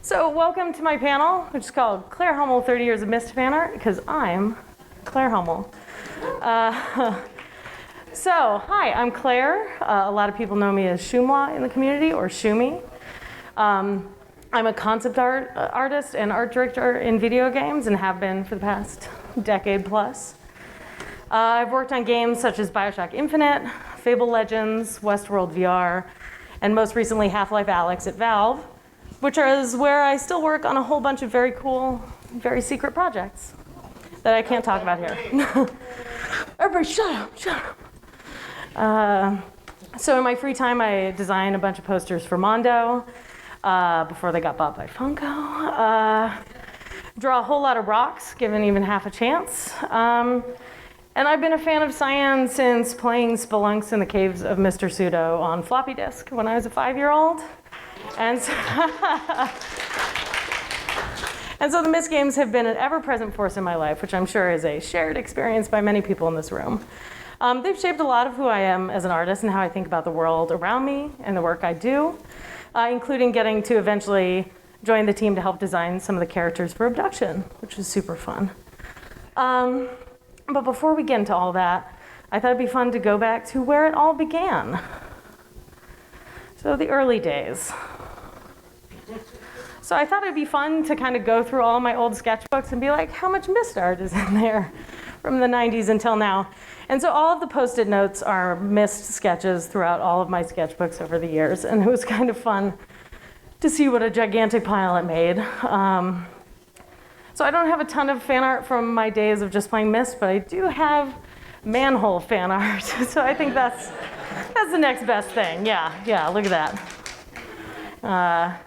So welcome to my panel, which is called Claire Hummel, 30 Years of Myst Fan Art, because I'm Claire Hummel. So, hi, I'm Claire. A lot of people know me as Shoom'lah in the community, or Shoomy. I'm a concept artist and art director in video games, and have been for the past decade plus. I've worked on games such as BioShock Infinite, Fable Legends, Westworld VR, and most recently Half-Life Alyx at Valve, which is where I still work on a whole bunch of very cool, very secret projects that I can't talk about here. Everybody shut up. So in my free time, I design a bunch of posters for Mondo before they got bought by Funko. Draw a whole lot of rocks, given even half a chance. And I've been a fan of Cyan since playing Spelunks in the Caves of Mr. Pseudo on floppy disk when I was a 5-year-old. And so the Myst games have been an ever-present force in my life, which I'm sure is a shared experience by many people in this room. They've shaped a lot of who I am as an artist and how I think about the world around me and the work I do, including getting to eventually join the team to help design some of the characters for Abduction, which was super fun. But before we get into all that, I thought it'd be fun to go back to where it all began. So the early days. So I thought it'd be fun to kind of go through all my old sketchbooks and be like, how much Myst art is in there from the 90s until now? And so all of the Post-it notes are Myst sketches throughout all of my sketchbooks over the years. And it was kind of fun to see what a gigantic pile it made. So I don't have a ton of fan art from my days of just playing Myst, but I do have manhole fan art. So I think that's the next best thing. Yeah, look at that.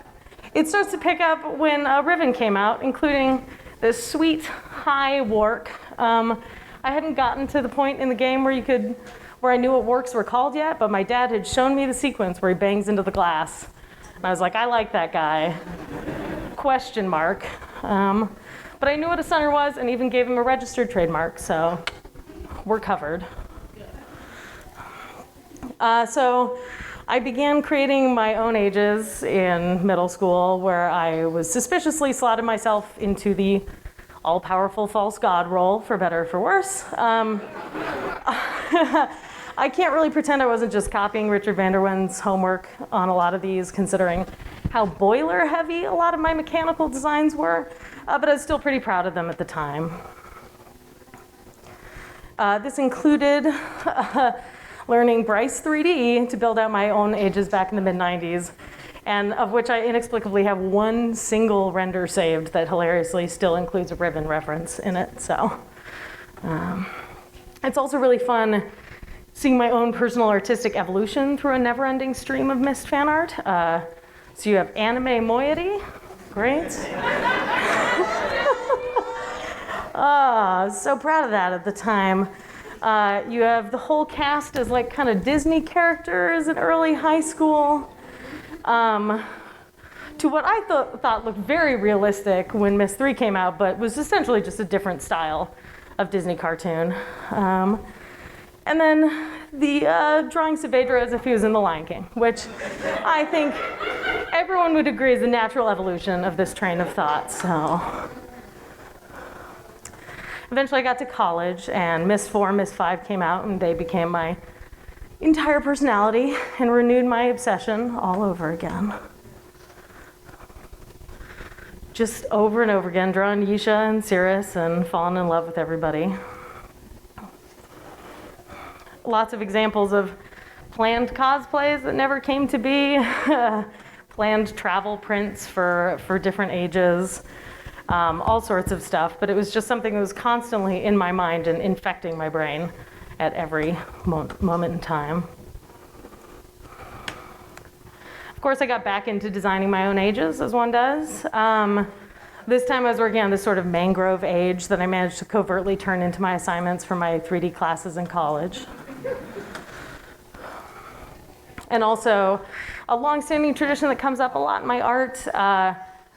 It starts to pick up when Riven came out, including this sweet high wark. I hadn't gotten to the point in the game where I knew what warks were called yet, but my dad had shown me the sequence where he bangs into the glass. And I was like, I like that guy. Question mark. But I knew what a Sunner was and even gave him a registered trademark, so we're covered. So I began creating my own ages in middle school, where I was suspiciously slotted myself into the all-powerful false god role, for better or for worse. I can't really pretend I wasn't just copying Richard van der Wen's homework on a lot of these, considering how boiler heavy a lot of my mechanical designs were, but I was still pretty proud of them at the time. This included learning Bryce 3D to build out my own ages back in the mid-90s, and of which I inexplicably have one single render saved that hilariously still includes a Riven reference in it. So it's also really fun seeing my own personal artistic evolution through a never-ending stream of Myst fan art. So you have anime moiety, great. So proud of that at the time. You have the whole cast as like kind of Disney characters in early high school, to what I thought looked very realistic when Myst 3 came out, but was essentially just a different style of Disney cartoon. And then the drawing Saavedra as if he was in The Lion King, which I think everyone would agree is the natural evolution of this train of thought. So eventually I got to college, and Myst 4 and Myst 5 came out, and they became my entire personality and renewed my obsession all over again. Just over and over again, drawing Yisha and Cirrus and falling in love with everybody. Lots of examples of planned cosplays that never came to be, planned travel prints for different ages, all sorts of stuff. But it was just something that was constantly in my mind and infecting my brain at every moment in time. Of course, I got back into designing my own ages, as one does. This time I was working on this sort of mangrove age that I managed to covertly turn into my assignments for my 3D classes in college. And also a long-standing tradition that comes up a lot in my art,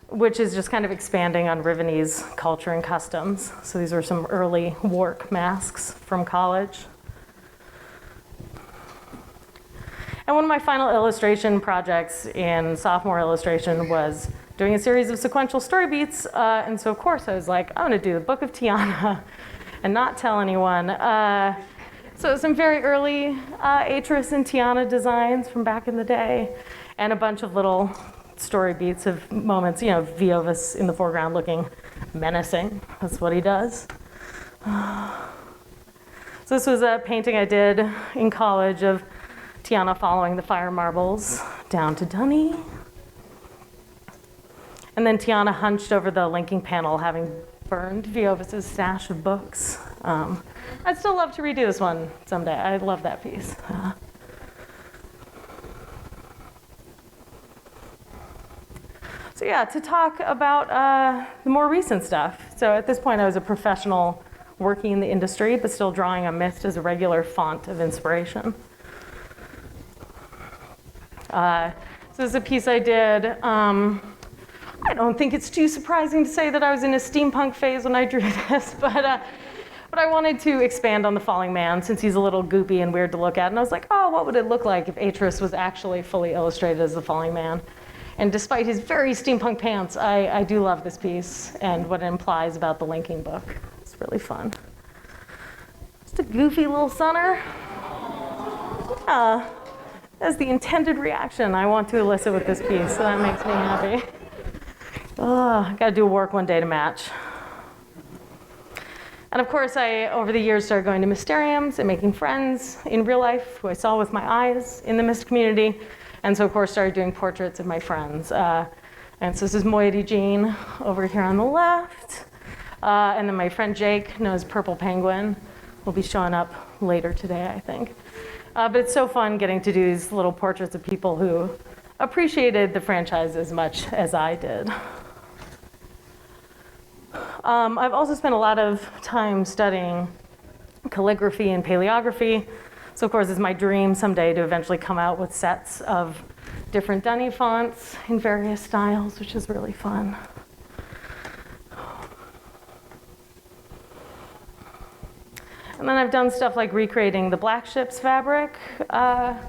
which is just kind of expanding on Rivenese culture and customs. So these are some early wark masks from college. And one of my final illustration projects in sophomore illustration was doing a series of sequential story beats. And so, of course, I was like, I'm going to do the Book of Tiana and not tell anyone. So some very early Atrus and Tiana designs from back in the day, and a bunch of little story beats of moments, Viovis in the foreground looking menacing. That's what he does. So this was a painting I did in college of Tiana following the fire marbles down to Dunny. And then Tiana hunched over the linking panel, having burned Viovis's stash of books. I'd still love to redo this one someday. I love that piece. So yeah, to talk about the more recent stuff. So at this point, I was a professional working in the industry, but still drawing on Myst as a regular font of inspiration. So this is a piece I did. I don't think it's too surprising to say that I was in a steampunk phase when I drew this, but I wanted to expand on the falling man since he's a little goopy and weird to look at. And I was like, oh, what would it look like if Atrus was actually fully illustrated as the falling man? And despite his very steampunk pants, I do love this piece and what it implies about the linking book. It's really fun. Just a goofy little sunner. That's the intended reaction I want to elicit with this piece, so that makes me happy. I gotta do work one day to match. And of course, I, over the years, started going to Mysteriums and making friends in real life who I saw with my eyes in the Myst community. And so, of course, started doing portraits of my friends. And so this is Moiety Jean over here on the left. And then my friend Jake, known as Purple Penguin, will be showing up later today, I think. But it's so fun getting to do these little portraits of people who appreciated the franchise as much as I did. I've also spent a lot of time studying calligraphy and paleography. So of course, it's my dream someday to eventually come out with sets of different Dunny fonts in various styles, which is really fun. And then I've done stuff like recreating the Black Ships fabric that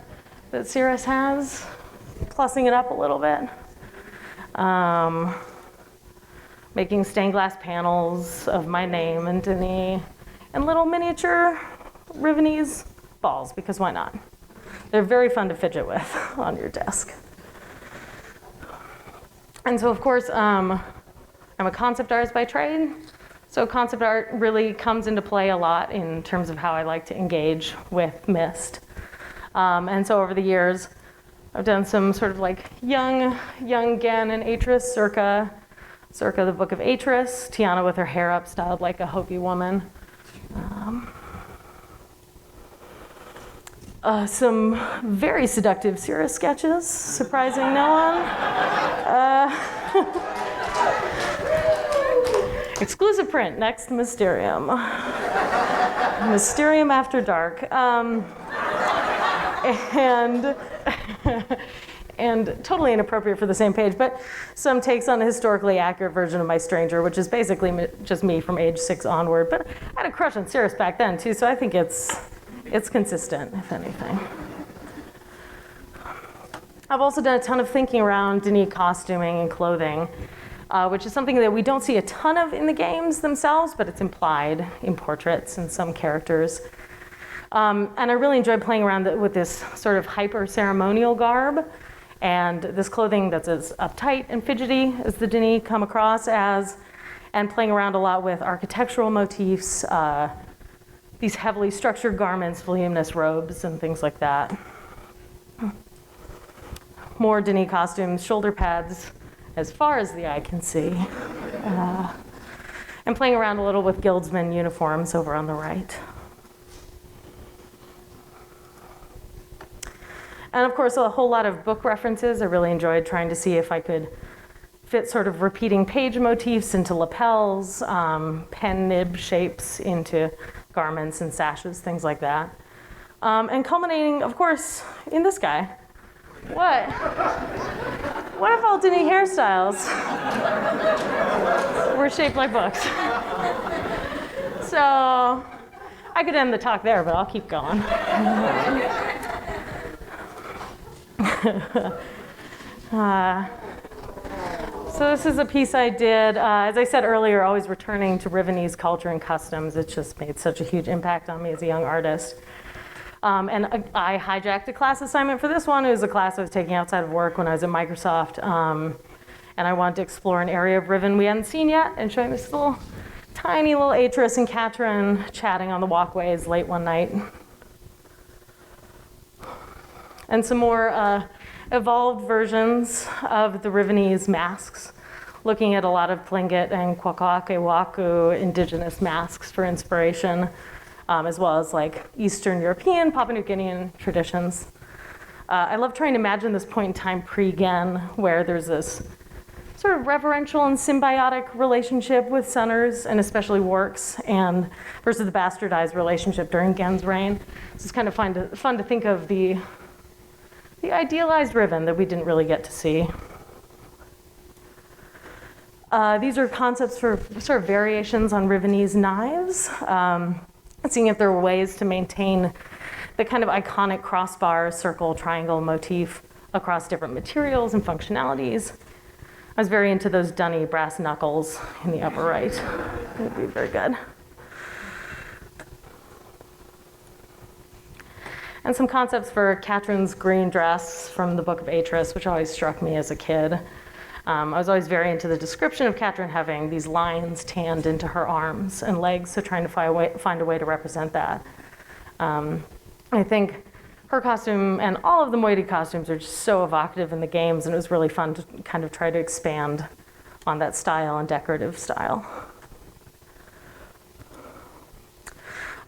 Cirrus has, plussing it up a little bit. Making stained glass panels of my name and Denis, and little miniature Rivenese balls, because why not? They're very fun to fidget with on your desk. And so, of course, I'm a concept artist by trade. So concept art really comes into play a lot in terms of how I like to engage with Myst. And so over the years, I've done some sort of like young Gan and Atrus, circa the Book of Atrus, Tiana with her hair up, styled like a Hopi woman. Some very seductive Cirrus sketches, surprising no one. Exclusive print, next Mysterium. Mysterium After Dark. And totally inappropriate for the same page, but some takes on a historically accurate version of My Stranger, which is basically just me from age 6 onward. But I had a crush on Cirrus back then too, so I think it's consistent, if anything. I've also done a ton of thinking around Denis costuming and clothing, which is something that we don't see a ton of in the games themselves, but it's implied in portraits and some characters. And I really enjoyed playing around with this sort of hyper-ceremonial garb, and this clothing that's as uptight and fidgety as the Denis come across as, and playing around a lot with architectural motifs, these heavily structured garments, voluminous robes, and things like that. More Denis costumes, shoulder pads, as far as the eye can see. And playing around a little with guildsmen uniforms over on the right. And of course, a whole lot of book references. I really enjoyed trying to see if I could fit sort of repeating page motifs into lapels, pen nib shapes into garments and sashes, things like that. And culminating, of course, in this guy. What? What if all Denis hairstyles were shaped like books? So I could end the talk there, but I'll keep going. So this is a piece I did, as I said earlier, always returning to Rivenese culture and customs. It's just made such a huge impact on me as a young artist. And I hijacked a class assignment for this one. It was a class I was taking outside of work when I was at Microsoft. And I wanted to explore an area of Riven we hadn't seen yet, and showing this little, tiny little Atrus and Katrin chatting on the walkways late one night. And some more evolved versions of the Rivenese masks, looking at a lot of Tlingit and Kwakwaka'wakw indigenous masks for inspiration, as well as like Eastern European, Papua New Guinean traditions. I love trying to imagine this point in time pre-Gen, where there's this sort of reverential and symbiotic relationship with Sunners, and especially wahrks, and versus the bastardized relationship during Gen's reign. So it's kind of fun to think of the idealized Riven that we didn't really get to see. These are concepts for sort of variations on Rivenese knives, seeing if there were ways to maintain the kind of iconic crossbar, circle, triangle motif across different materials and functionalities. I was very into those dunny brass knuckles in the upper right. It would be very good. And some concepts for Katrin's green dress from the Book of Atrus, which always struck me as a kid. I was always very into the description of Katrin having these lines tanned into her arms and legs, so trying to find a way to represent that. I think her costume and all of the moiety costumes are just so evocative in the games, and it was really fun to kind of try to expand on that style and decorative style.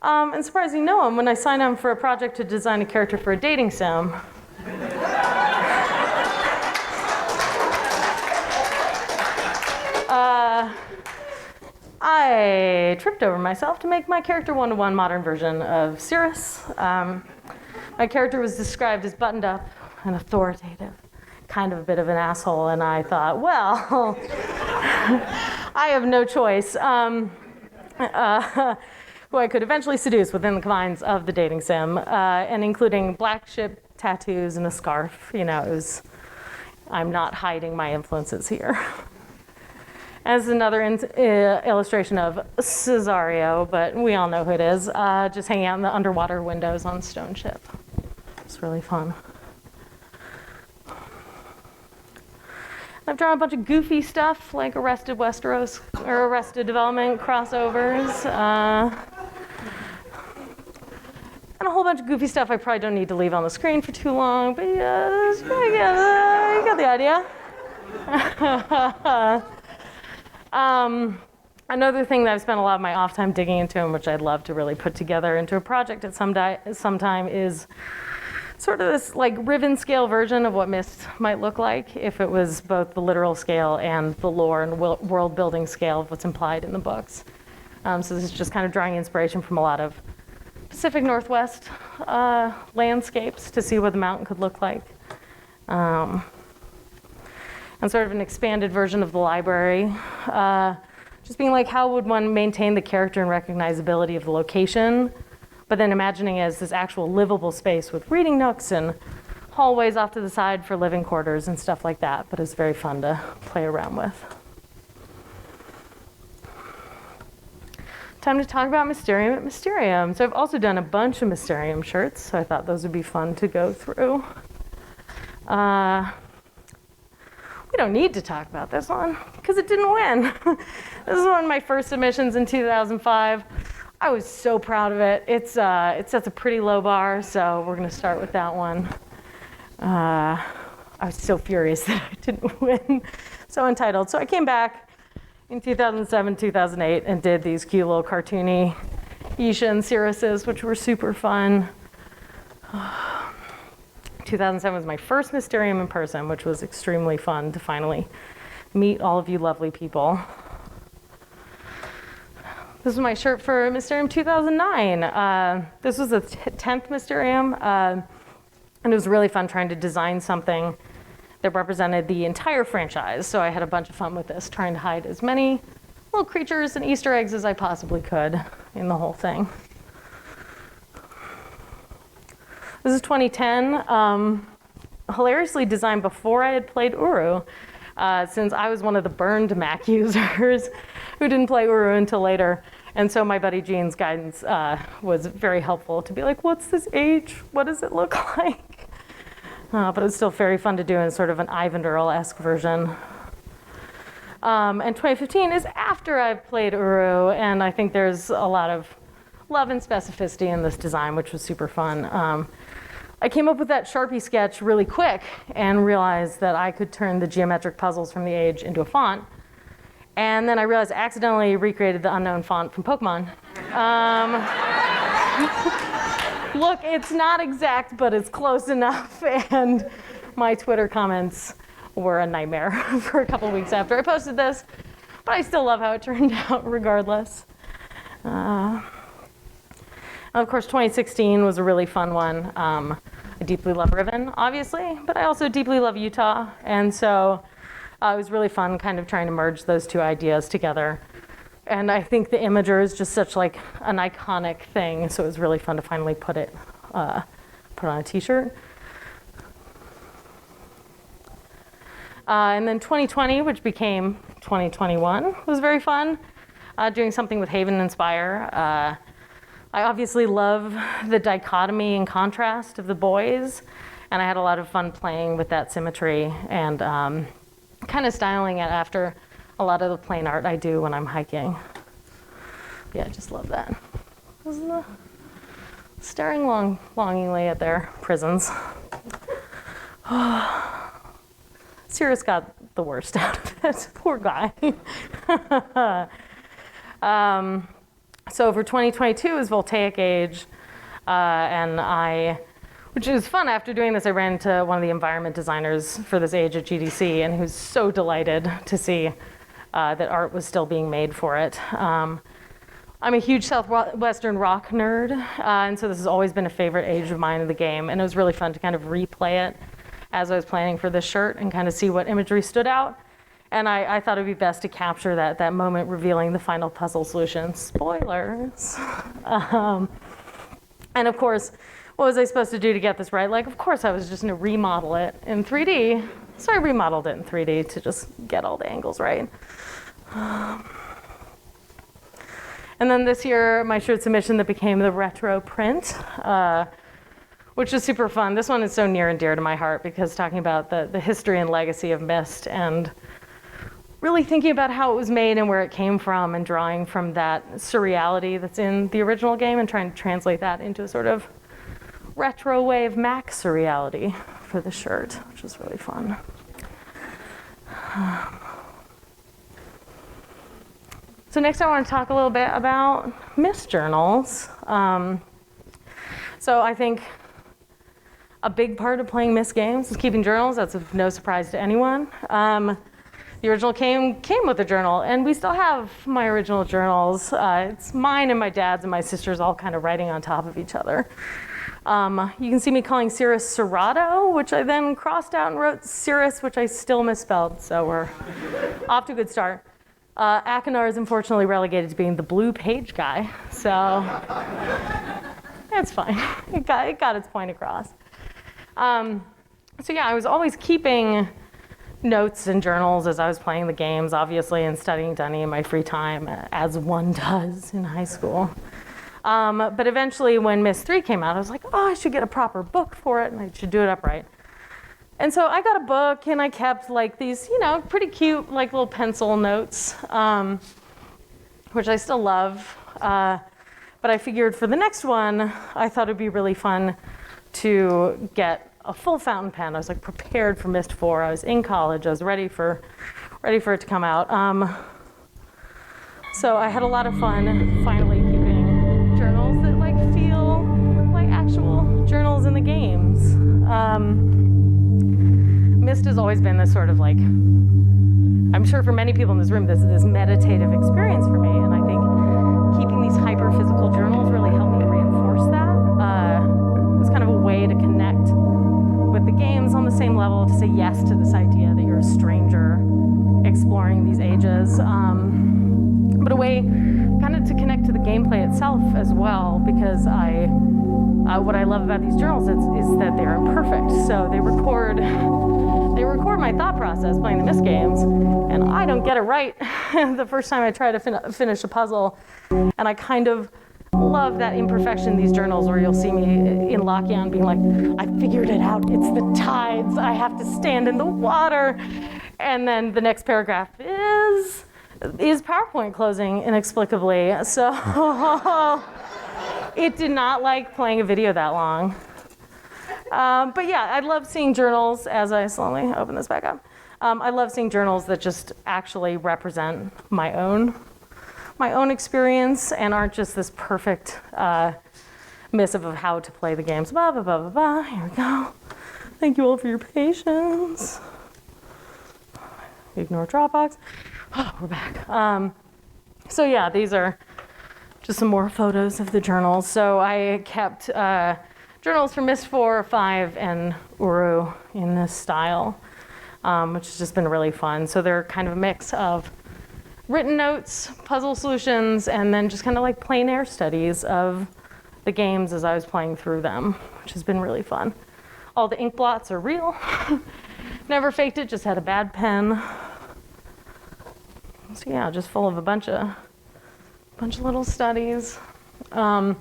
And surprisingly, Noam, when I signed on for a project to design a character for a dating sim, I tripped over myself to make my character one-to-one modern version of Cirrus. My character was described as buttoned up and authoritative, kind of a bit of an asshole, and I thought, well, I have no choice. Who I could eventually seduce within the confines of the dating sim, and including black ship tattoos and a scarf. You know, I'm not hiding my influences here. As another illustration of Cesario, but we all know who it is, just hanging out in the underwater windows on Stone Ship. It's really fun. I've drawn a bunch of goofy stuff like Arrested Westeros or Arrested Development crossovers. And a whole bunch of goofy stuff I probably don't need to leave on the screen for too long, but yeah, you got the idea. Another thing that I've spent a lot of my off time digging into, and which I'd love to really put together into a project at some time, is sort of this like Riven scale version of what Myst might look like if it was both the literal scale and the lore and world building scale of what's implied in the books. So this is just kind of drawing inspiration from a lot of Pacific Northwest landscapes to see what the mountain could look like. And sort of an expanded version of the library. Just being like, how would one maintain the character and recognizability of the location, but then imagining it as this actual livable space with reading nooks and hallways off to the side for living quarters and stuff like that, but it's very fun to play around with. Time to talk about Mysterium at Mysterium. So I've also done a bunch of Mysterium shirts, so I thought those would be fun to go through. We don't need to talk about this one because it didn't win. This is one of my first submissions in 2005. I was so proud of it. It sets a pretty low bar, so we're going to start with that one. I was so furious that I didn't win. So entitled. So I came back in 2007, 2008, and did these cute little cartoony Isha and Cirruses, which were super fun. 2007 was my first Mysterium in person, which was extremely fun to finally meet all of you lovely people. This is my shirt for Mysterium 2009. This was the 10th Mysterium, and it was really fun trying to design something that represented the entire franchise. So I had a bunch of fun with this, trying to hide as many little creatures and Easter eggs as I possibly could in the whole thing. This is 2010. hilariously designed before I had played Uru, since I was one of the burned Mac users who didn't play Uru until later. And so my buddy Gene's guidance was very helpful to be like, what's this age? What does it look like? But it's still very fun to do in sort of an Ivan Earl-esque version. And 2015 is after I've played Uru, and I think there's a lot of love and specificity in this design, which was super fun. I came up with that Sharpie sketch really quick and realized that I could turn the geometric puzzles from the age into a font. And then I realized I accidentally recreated the unknown font from Pokemon. Look, it's not exact, but it's close enough. And my Twitter comments were a nightmare for a couple weeks after I posted this. But I still love how it turned out regardless. Of course, 2016 was a really fun one. I deeply love Riven, obviously, but I also deeply love Utah. And so it was really fun kind of trying to merge those two ideas together. And I think the Imager is just such like an iconic thing. So it was really fun to finally put it on a t-shirt. And then 2020, which became 2021, was very fun. Doing something with Haven and Inspire. I obviously love the dichotomy and contrast of the boys, and I had a lot of fun playing with that symmetry and kind of styling it after a lot of the plain art I do when I'm hiking. Yeah, I just love that. Staring longingly at their prisons. Cirrus got the worst out of it. Poor guy. So for 2022 is Voltaic Age, and which is fun. After doing this, I ran into one of the environment designers for this age at GDC, and he was so delighted to see that art was still being made for it. I'm a huge Southwestern rock nerd, and so this has always been a favorite age of mine in the game, and it was really fun to kind of replay it as I was planning for this shirt and kind of see what imagery stood out. And I thought it'd be best to capture that moment revealing the final puzzle solution. Spoilers. And of course, what was I supposed to do to get this right? Like, of course I was just gonna remodel it in 3D. So I remodeled it in 3D to just get all the angles right. And then this year, my shirt submission that became the retro print, which is super fun. This one is so near and dear to my heart because talking about the history and legacy of Myst and really thinking about how it was made and where it came from and drawing from that surreality that's in the original game and trying to translate that into a sort of retro wave Mac surreality for the shirt, which was really fun. So next I want to talk a little bit about Myst journals. So I think a big part of playing Myst games is keeping journals. That's of no surprise to anyone. The original came with a journal, and we still have my original journals. It's mine and my dad's and my sister's all kind of writing on top of each other. You can see me calling Cirrus Serato, which I then crossed out and wrote Cirrus, which I still misspelled, so we're off to a good start. Akinar is unfortunately relegated to being the blue page guy, so it's fine. It got its point across. So yeah, I was always keeping notes and journals as I was playing the games, obviously, and studying Dunny in my free time, as one does in high school. But eventually when Myst 3 came out, I was like, oh, I should get a proper book for it, and I should do it upright. And so I got a book, and I kept like these, pretty cute, like little pencil notes, which I still love. But I figured for the next one, I thought it'd be really fun to get a full fountain pen. I was like prepared for Myst 4. I was in college. I was ready for it to come out. So I had a lot of fun finally keeping journals that like feel like actual journals in the games. Myst has always been this sort of like, I'm sure for many people in this room, this is this meditative experience for me. And I think keeping these hyper physical journals really helped me reinforce that. It was kind of a way to connect with the games on the same level, to say yes to this idea that you're a stranger exploring these ages, but a way kind of to connect to the gameplay itself as well, because I what I love about these journals is that they're imperfect. So they record my thought process playing the Myst games, and I don't get it right the first time I try to finish a puzzle. And I kind of love that imperfection in these journals where you'll see me in lockdown being like, I figured it out, it's the tides, I have to stand in the water. And then the next paragraph is PowerPoint closing inexplicably. So it did not like playing a video that long. But yeah, I love seeing journals as I slowly open this back up. I love seeing journals that just actually represent my own experience and aren't just this perfect missive of how to play the games. Blah, blah, blah, blah, blah. Here we go. Thank you all for your patience. Ignore Dropbox. Oh, we're back. So yeah, these are just some more photos of the journals. So I kept journals from Myst 4, 5, and Uru in this style, which has just been really fun. So they're kind of a mix of written notes, puzzle solutions, and then just kind of like plein air studies of the games as I was playing through them, which has been really fun. All the ink blots are real. Never faked it, just had a bad pen. So yeah, just full of a bunch of little studies. Part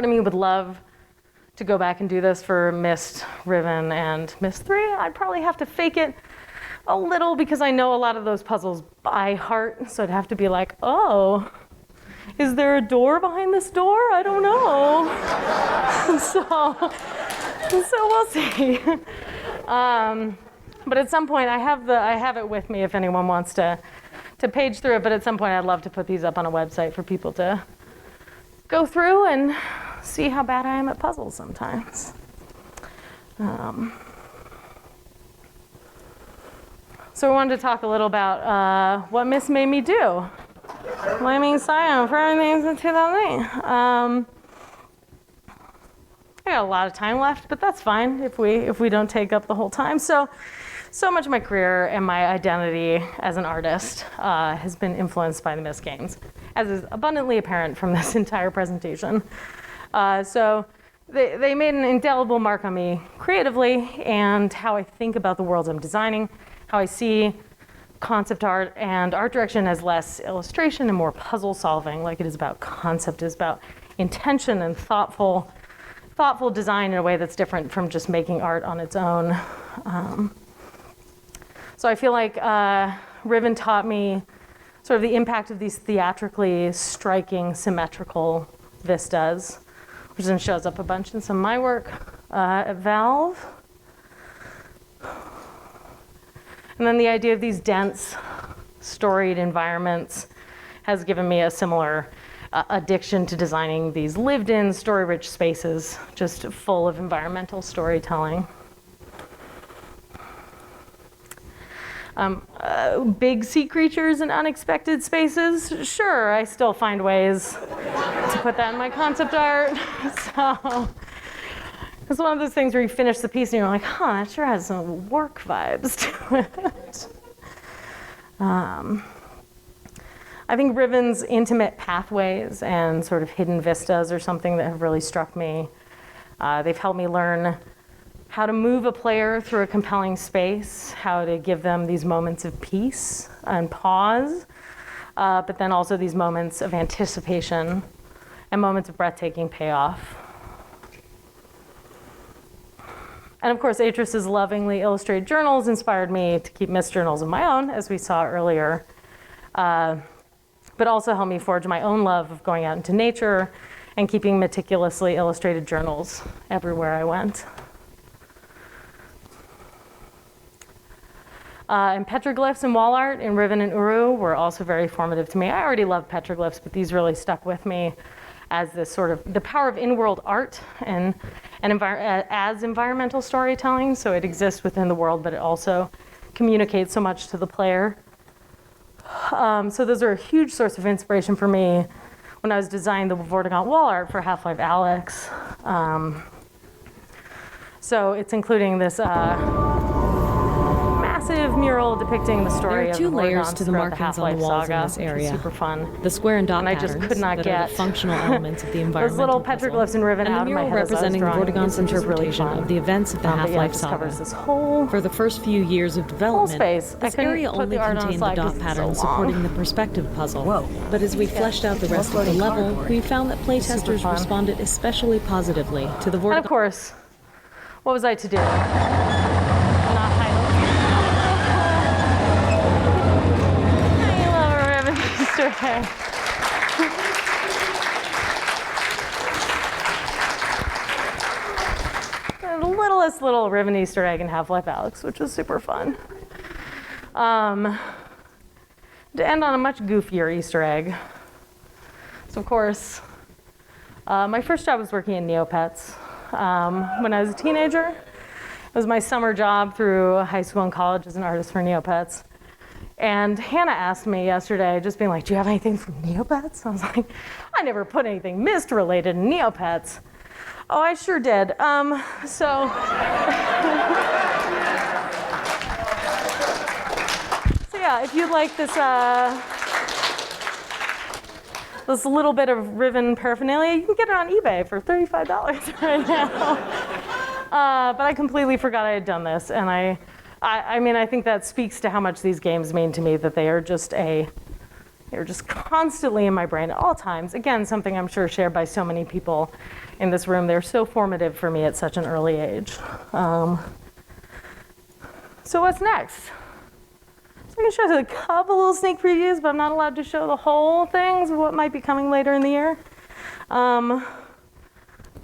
of me would love to go back and do this for Myst, Riven, and Myst 3. I'd probably have to fake it a little because I know a lot of those puzzles by heart. So I'd have to be like, oh, is there a door behind this door? I don't know. So we'll see. But at some point, I have it with me if anyone wants to page through it. But at some point, I'd love to put these up on a website for people to go through and see how bad I am at puzzles sometimes. So I wanted to talk a little about what Myst made me do. Blaming Sion for everything in 2008. I got a lot of time left, but that's fine if we don't take up the whole time. So much of my career and my identity as an artist has been influenced by the Myst games, as is abundantly apparent from this entire presentation. So they made an indelible mark on me creatively and how I think about the worlds I'm designing, how I see concept art and art direction as less illustration and more puzzle solving, like it is about concept, it is about intention and thoughtful design in a way that's different from just making art on its own. So I feel like Riven taught me sort of the impact of these theatrically striking, symmetrical vistas, which then shows up a bunch in some of my work at Valve. And then the idea of these dense, storied environments has given me a similar addiction to designing these lived-in, story-rich spaces, just full of environmental storytelling. Big sea creatures and unexpected spaces, sure, I still find ways to put that in my concept art. So it's one of those things where you finish the piece and you're like, huh, that sure has some work vibes to it. I think Riven's intimate pathways and sort of hidden vistas are something that have really struck me. They've helped me learn how to move a player through a compelling space, how to give them these moments of peace and pause, but then also these moments of anticipation and moments of breathtaking payoff. And of course, Atrus's lovingly illustrated journals inspired me to keep Myst journals of my own, as we saw earlier, but also helped me forge my own love of going out into nature and keeping meticulously illustrated journals everywhere I went. And petroglyphs and wall art in Riven and Uru were also very formative to me. I already loved petroglyphs, but these really stuck with me as this sort of the power of in-world art and as environmental storytelling. So it exists within the world, but it also communicates so much to the player. So those are a huge source of inspiration for me when I was designing the Vortigaunt wall art for Half-Life Alyx. So it's including this massive massive mural depicting the story There are of two the layers Morgons to the throughout markings the on the Half-Life walls saga, in this which was area. super fun. The square and dot And I just patterns could not that get are the functional elements of the environmental those little petroglyphs in Riven and the out of my mural head as I was representing drawing Vortigaunt's these, which is really interpretation fun. of the events of the But yeah, Half-Life it just saga. covers this whole For the first few years of development, space. I this couldn't area put only the art on contained the slide 'cause dot it's pattern so long. supporting the perspective puzzle. But as we fleshed out the rest of the level, we found that playtesters fun. responded especially positively to the And of Vortigaunt. course, what was I to do? Not highlight. I love a Riven Easter egg. The littlest little Riven Easter egg in Half-Life Alyx, which was super fun. To end on a much goofier Easter egg. So of course, my first job was working in Neopets. When I was a teenager, it was my summer job through high school and college as an artist for Neopets. And Hannah asked me yesterday, just being like, do you have anything from Neopets? I was like, I never put anything Myst related in Neopets. Oh, I sure did. So yeah, if you'd like this, this little bit of Riven paraphernalia, you can get it on eBay for $35 right now. But I completely forgot I had done this, and I mean, I think that speaks to how much these games mean to me, that they're just constantly in my brain at all times. Again, something I'm sure shared by so many people in this room. They're so formative for me at such an early age. So what's next? So I can show you a couple little sneak previews, but I'm not allowed to show the whole things of what might be coming later in the year. But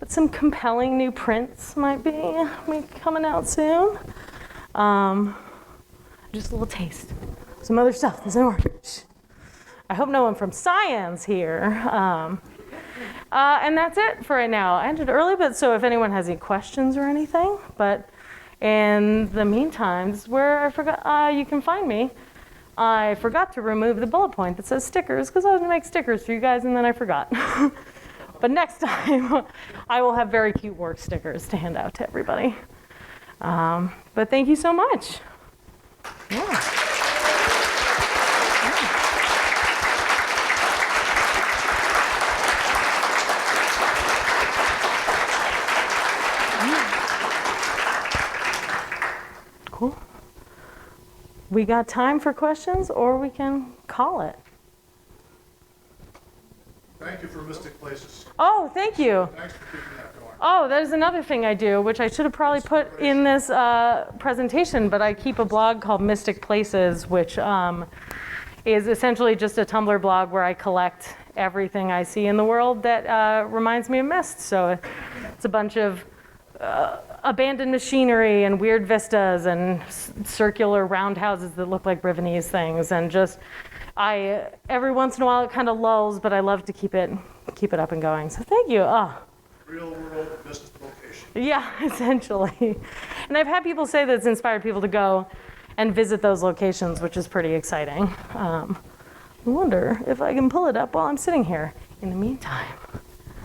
some compelling new prints might be coming out soon. Just a little taste. Some other stuff that's in orange. I hope no one from science here. And that's it for right now. I ended early, but so if anyone has any questions or anything, but in the meantime, this is where I forgot, you can find me. I forgot to remove the bullet point that says stickers because I was gonna make stickers for you guys and then I forgot. But next time, I will have very cute work stickers to hand out to everybody. But thank you so much. Yeah. Cool. We got time for questions, or we can call it. Thank you for Mystic Places. Oh, thank you. Thanks for keeping that going. Oh, that is another thing I do, which I should have probably put in this presentation, but I keep a blog called Mystic Places, which is essentially just a Tumblr blog where I collect everything I see in the world that reminds me of Myst. So it's a bunch of abandoned machinery and weird vistas and circular roundhouses that look like Rivenese things, and just every once in a while it kind of lulls, but I love to keep it up and going. So thank you. Real world business location. Yeah, essentially. And I've had people say that it's inspired people to go and visit those locations, which is pretty exciting. I wonder if I can pull it up while I'm sitting here. In the meantime.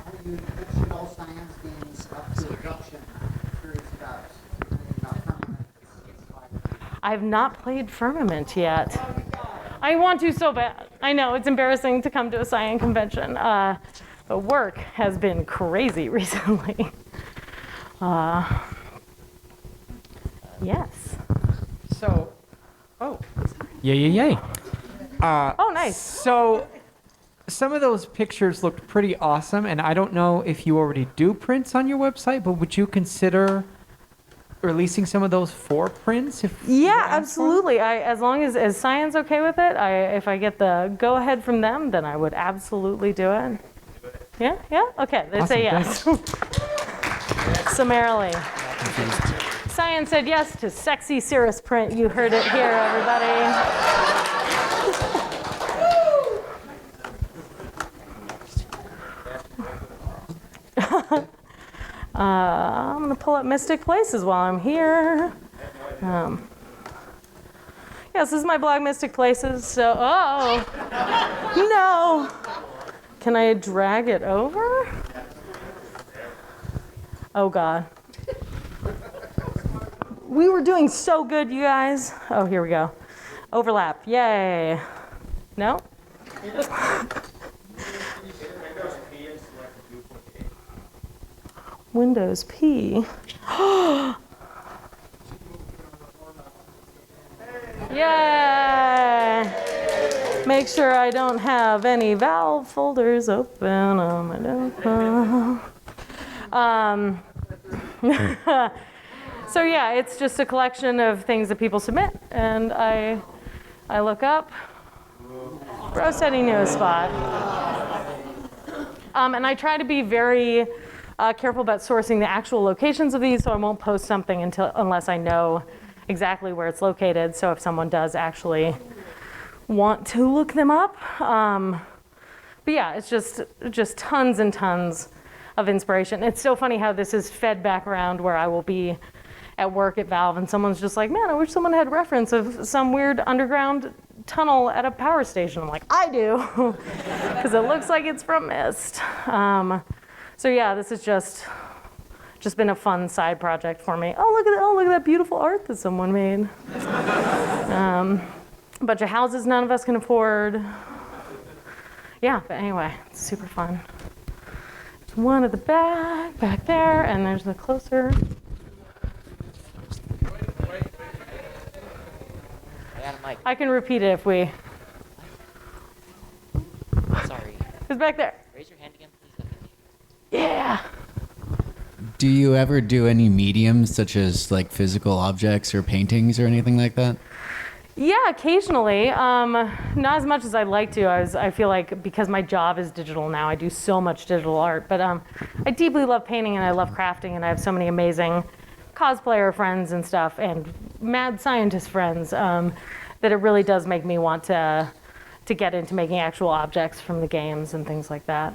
Are you fictional science games up to addiction? Curious about Firmament. I have not played Firmament yet. I want to so bad. I know, it's embarrassing to come to a science convention. But work has been crazy recently. Yes. So, Yay. Oh, nice. So, some of those pictures looked pretty awesome, and I don't know if you already do prints on your website, but would you consider releasing some of those for prints? Yeah, absolutely. As long as science okay with it, if I get the go-ahead from them, then I would absolutely do it. Yeah? Okay, they say yes. Summarily. Science said yes to sexy Cirrus print. You heard it here, everybody. I'm gonna pull up Mystic Places while I'm here. Yes, this is my blog, Mystic Places. So, no. Can I drag it over? Oh God. We were doing so good, you guys. Oh, here we go. Overlap. Yay. No? Windows P. Yay! Make sure I don't have any Valve folders open on my desktop. So yeah, it's just a collection of things that people submit, and I look up. Bro said he knew a spot. And I try to be very careful about sourcing the actual locations of these, so I won't post something unless I know exactly where it's located. So if someone does actually want to look them up, but yeah, it's just tons and tons of inspiration. It's so funny how this is fed back around where I will be at work at Valve, and someone's just like, man, I wish someone had reference of some weird underground tunnel at a power station. I'm like, I do, because it looks like it's from Myst. So yeah, this has just been a fun side project for me. Oh, look at that beautiful art that someone made. A bunch of houses none of us can afford. Yeah, but anyway, it's super fun. There's one at the back there, and there's the closer. I can repeat it if we. Sorry. It's back there. Raise your hand again, please. Yeah. Do you ever do any mediums such as like physical objects or paintings or anything like that? Yeah, occasionally. Not as much as I'd like to. I feel like because my job is digital now, I do so much digital art. But I deeply love painting and I love crafting, and I have so many amazing cosplayer friends and stuff, and mad scientist friends, that it really does make me want to get into making actual objects from the games and things like that.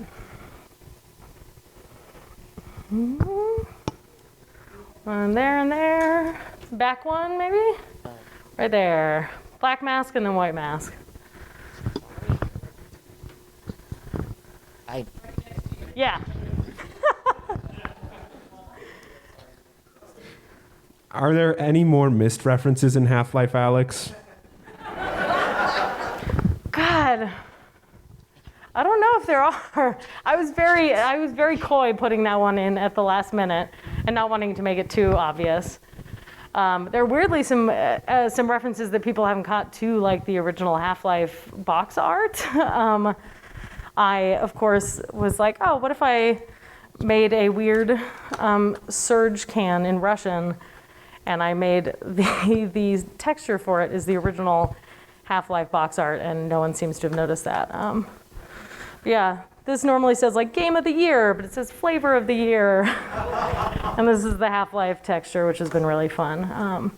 One there and there. Back one, maybe? Right there. Black mask and then white mask. Yeah. Are there any more Myst references in Half-Life Alyx? God, I don't know if there are. I was very coy putting that one in at the last minute and not wanting to make it too obvious. There are weirdly some references that people haven't caught to, like the original Half-Life box art. I, of course, was like, oh, what if I made a weird surge can in Russian, and I made the texture for it is the original Half-Life box art, and no one seems to have noticed that. Yeah, this normally says like game of the year, but it says flavor of the year. And this is the Half-Life texture, which has been really fun.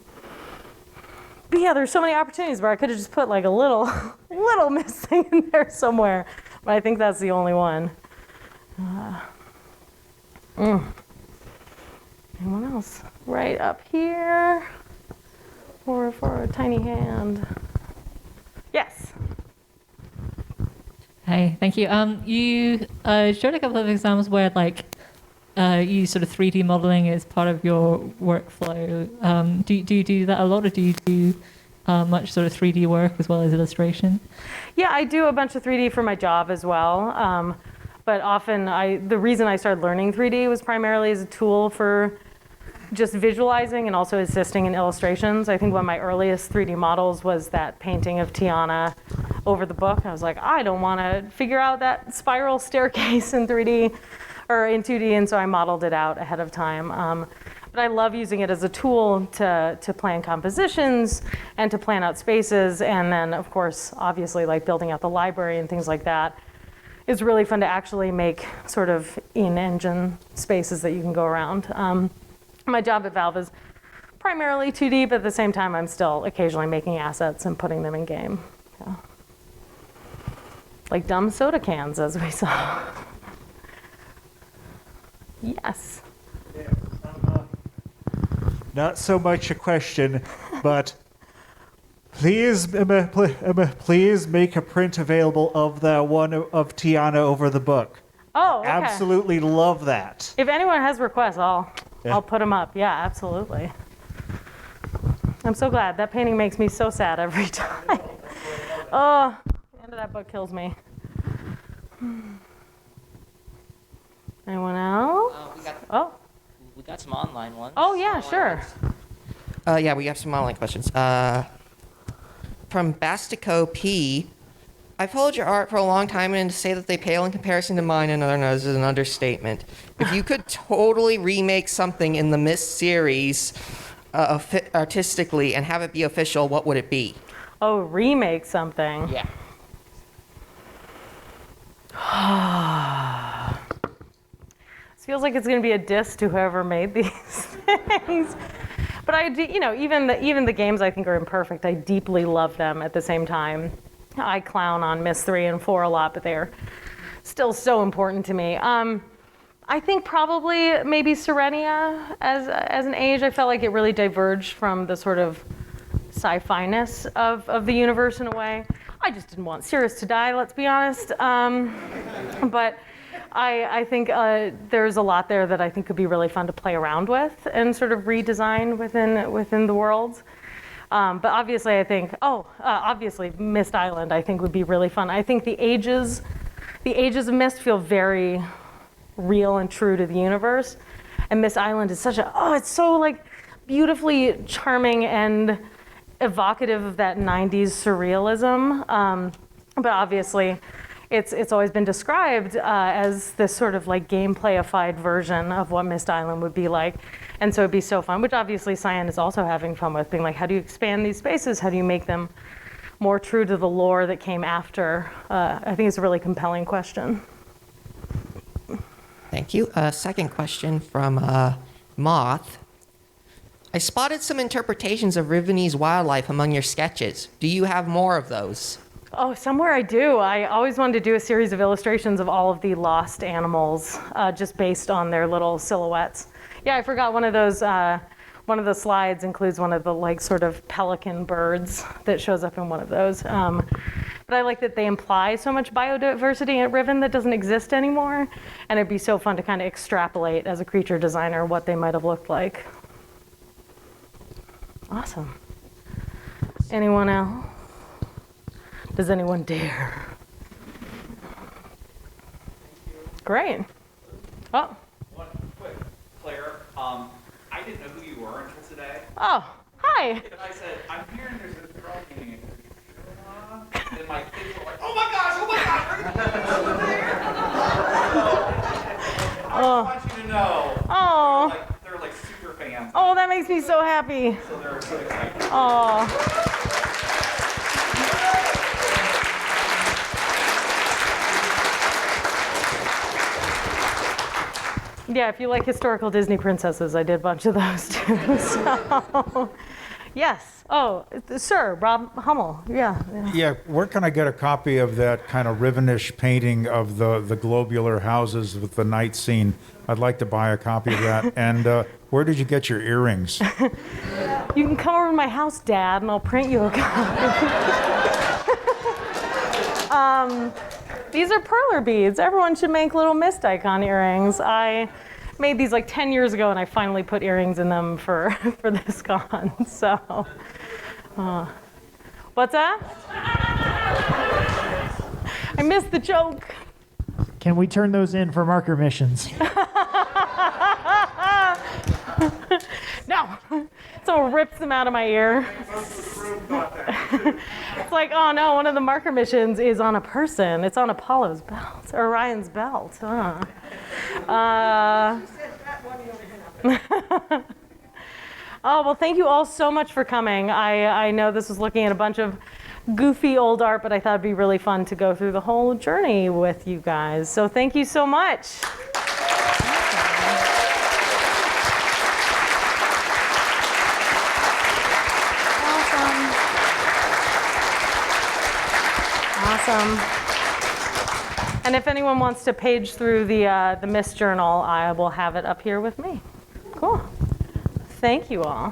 But yeah, there's so many opportunities where I could have just put like a little Myst thing in there somewhere, but I think that's the only one. Anyone else? Right up here, for a tiny hand. Yes. Hey, thank you. You showed a couple of examples where like you sort of 3D modeling is part of your workflow. Do you do that a lot, or do you do much sort of 3D work as well as illustration? Yeah, I do a bunch of 3D for my job as well. But often the reason I started learning 3D was primarily as a tool for just visualizing and also assisting in illustrations. I think one of my earliest 3D models was that painting of Tiana over the book. I was like, I don't want to figure out that spiral staircase in 3D or in 2D, and so I modeled it out ahead of time. But I love using it as a tool to plan compositions and to plan out spaces, and then, of course, obviously, like building out the library and things like that. It's really fun to actually make sort of in-engine spaces that you can go around. My job at Valve is primarily 2D, but at the same time, I'm still occasionally making assets and putting them in game. Yeah. Like dumb soda cans, as we saw. Yes. Not so much a question, but please make a print available of the one of Tiana over the book. Oh, okay. Absolutely love that. If anyone has requests, I'll put them up. Yeah, absolutely. I'm so glad. That painting makes me so sad every time. Oh, the end of that book kills me. Anyone else? We got some online ones. Oh, yeah, sure. Yeah, we have some online questions. From Bastico P. I've followed your art for a long time, and to say that they pale in comparison to mine and other knows is an understatement. If you could totally remake something in the Myst series artistically and have it be official, what would it be? Oh, remake something. Yeah. This feels like it's going to be a diss to whoever made these things. But I do, even the games I think are imperfect. I deeply love them at the same time. I clown on Myst 3 and 4 a lot, but they're still so important to me. I think probably maybe Serenia as an age. I felt like it really diverged from the sort of sci-fi-ness of the universe in a way. I just didn't want Cirrus to die, let's be honest. But I think there's a lot there that I think could be really fun to play around with and sort of redesign within the worlds. But obviously, I think, obviously, Myst Island, I think would be really fun. I think the ages of Myst feel very real and true to the universe. And Myst Island is it's so like beautifully charming and evocative of that 90s surrealism. But obviously, it's always been described as this sort of like gameplayified version of what Myst Island would be like. And so it'd be so fun, which obviously Cyan is also having fun with, being like, how do you expand these spaces? How do you make them more true to the lore that came after? I think it's a really compelling question. Thank you. Second question from Moth. I spotted some interpretations of Rivenese wildlife among your sketches. Do you have more of those? Oh, somewhere I do. I always wanted to do a series of illustrations of all of the lost animals, just based on their little silhouettes. Yeah, I forgot one of those. One of the slides includes one of the like sort of pelican birds that shows up in one of those. But I like that they imply so much biodiversity at Riven that doesn't exist anymore, and it'd be so fun to kind of extrapolate as a creature designer what they might have looked like. Awesome. Anyone else? Does anyone dare? Great. Oh. One quick, Claire. I didn't know who you were until today. Oh, hi. And I said, I'm hearing there's a girl painting in Shoom'lah. And my kids were like, oh my gosh, I just want you to know. Oh. They're like super fans. Oh, that makes me so happy. So they're so excited. Oh. Yeah, if you like historical Disney princesses, I did a bunch of those too. So, yes. Oh, sir, Rob Hummel. Yeah. Yeah, where can I get a copy of that kind of Rivenish painting of the globular houses with the night scene? I'd like to buy a copy of that. And where did you get your earrings? You can come over to my house, Dad, and I'll print you a copy. These are perler beads. Everyone should make little Myst icon earrings. I made these like 10 years ago, and I finally put earrings in them for this con. So, what's that? I missed the joke. Can we turn those in for marker missions? No. Someone rips them out of my ear. It's like, oh no, one of the marker missions is on a person. It's on Apollo's belt, or Orion's belt. Oh, well, thank you all so much for coming. I know this was looking at a bunch of goofy old art, but I thought it'd be really fun to go through the whole journey with you guys. So thank you so much. Awesome. And if anyone wants to page through the Myst journal, I will have it up here with me. Cool. Thank you all.